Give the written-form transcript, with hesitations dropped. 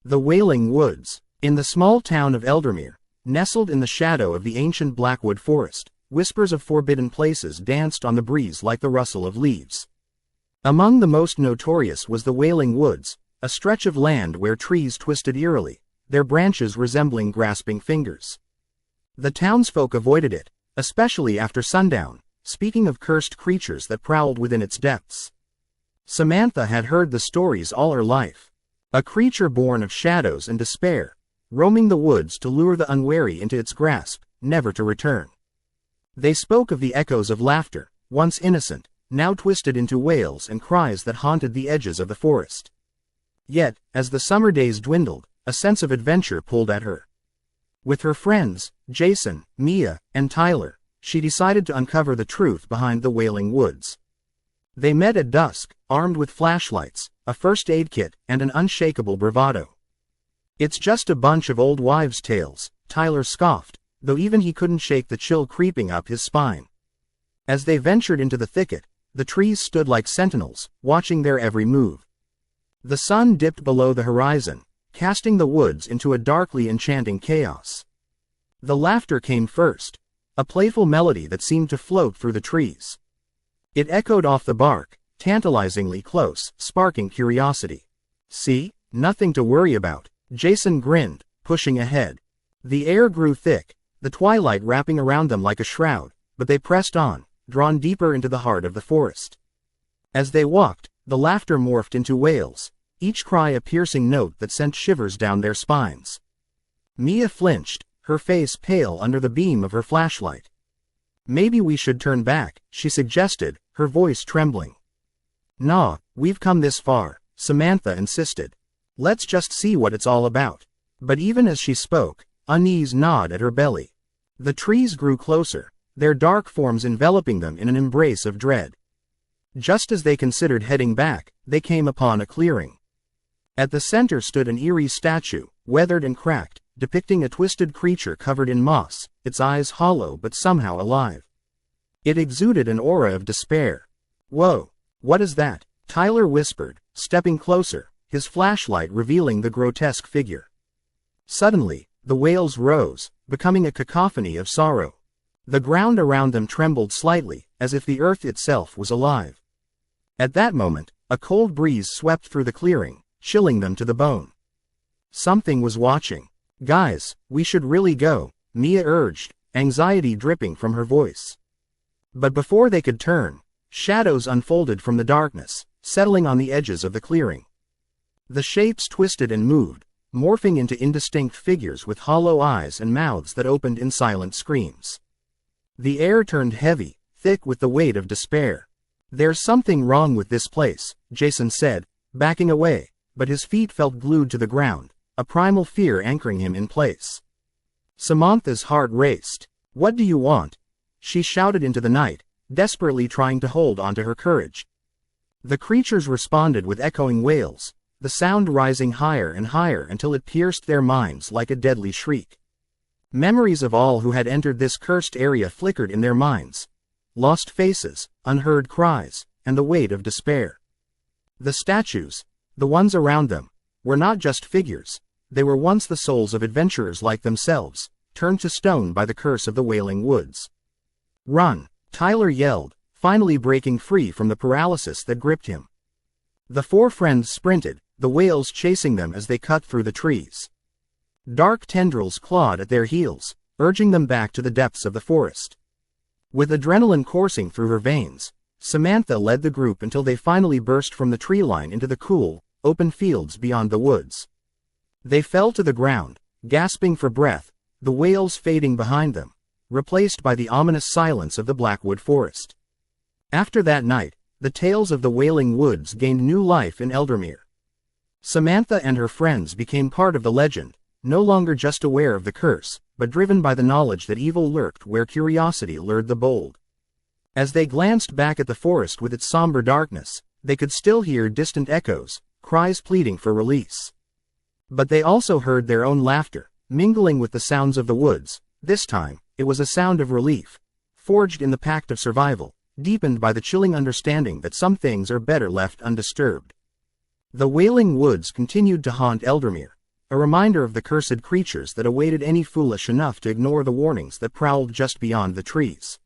The Wailing Woods. In the small town of Eldermere, nestled in the shadow of the ancient blackwood forest, whispers of forbidden places danced on the breeze like the rustle of leaves. Among the most notorious was the Wailing Woods, a stretch of land where trees twisted eerily, their branches resembling grasping fingers. The townsfolk avoided it, especially after sundown, speaking of cursed creatures that prowled within its depths. Samantha had heard the stories all her life. A creature born of shadows and despair, roaming the woods to lure the unwary into its grasp, never to return. They spoke of the echoes of laughter, once innocent, now twisted into wails and cries that haunted the edges of the forest. Yet, as the summer days dwindled, a sense of adventure pulled at her. With her friends, Jason, Mia, and Tyler, she decided to uncover the truth behind the Wailing Woods. They met at dusk, armed with flashlights, a first aid kit, and an unshakable bravado. "It's just a bunch of old wives' tales," Tyler scoffed, though even he couldn't shake the chill creeping up his spine. As they ventured into the thicket, the trees stood like sentinels, watching their every move. The sun dipped below the horizon, casting the woods into a darkly enchanting chaos. The laughter came first, a playful melody that seemed to float through the trees. It echoed off the bark, tantalizingly close, sparking curiosity. "See? Nothing to worry about," Jason grinned, pushing ahead. The air grew thick, the twilight wrapping around them like a shroud, but they pressed on, drawn deeper into the heart of the forest. As they walked, the laughter morphed into wails, each cry a piercing note that sent shivers down their spines. Mia flinched, her face pale under the beam of her flashlight. "Maybe we should turn back," she suggested, her voice trembling. "Nah, we've come this far," Samantha insisted. "Let's just see what it's all about." But even as she spoke, unease gnawed at her belly. The trees grew closer, their dark forms enveloping them in an embrace of dread. Just as they considered heading back, they came upon a clearing. At the center stood an eerie statue, weathered and cracked, depicting a twisted creature covered in moss, its eyes hollow but somehow alive. It exuded an aura of despair. "Whoa, what is that?" Tyler whispered, stepping closer, his flashlight revealing the grotesque figure. Suddenly, the wails rose, becoming a cacophony of sorrow. The ground around them trembled slightly, as if the earth itself was alive. At that moment, a cold breeze swept through the clearing, chilling them to the bone. Something was watching. "Guys, we should really go," Mia urged, anxiety dripping from her voice. But before they could turn, shadows unfolded from the darkness, settling on the edges of the clearing. The shapes twisted and moved, morphing into indistinct figures with hollow eyes and mouths that opened in silent screams. The air turned heavy, thick with the weight of despair. "There's something wrong with this place," Jason said, backing away, but his feet felt glued to the ground, a primal fear anchoring him in place. Samantha's heart raced. "What do you want?" she shouted into the night, desperately trying to hold onto her courage. The creatures responded with echoing wails, the sound rising higher and higher until it pierced their minds like a deadly shriek. Memories of all who had entered this cursed area flickered in their minds. Lost faces, unheard cries, and the weight of despair. The statues, the ones around them, were not just figures, they were once the souls of adventurers like themselves, turned to stone by the curse of the Wailing Woods. "Run!" Tyler yelled, finally breaking free from the paralysis that gripped him. The four friends sprinted, the wails chasing them as they cut through the trees. Dark tendrils clawed at their heels, urging them back to the depths of the forest. With adrenaline coursing through her veins, Samantha led the group until they finally burst from the tree line into the cool, open fields beyond the woods. They fell to the ground, gasping for breath, the wails fading behind them, replaced by the ominous silence of the blackwood forest. After that night, the tales of the Wailing Woods gained new life in Eldermere. Samantha and her friends became part of the legend, no longer just aware of the curse, but driven by the knowledge that evil lurked where curiosity lured the bold. As they glanced back at the forest with its somber darkness, they could still hear distant echoes, cries pleading for release. But they also heard their own laughter, mingling with the sounds of the woods. This time, it was a sound of relief, forged in the pact of survival, deepened by the chilling understanding that some things are better left undisturbed. The Wailing Woods continued to haunt Eldermere, a reminder of the cursed creatures that awaited any foolish enough to ignore the warnings that prowled just beyond the trees.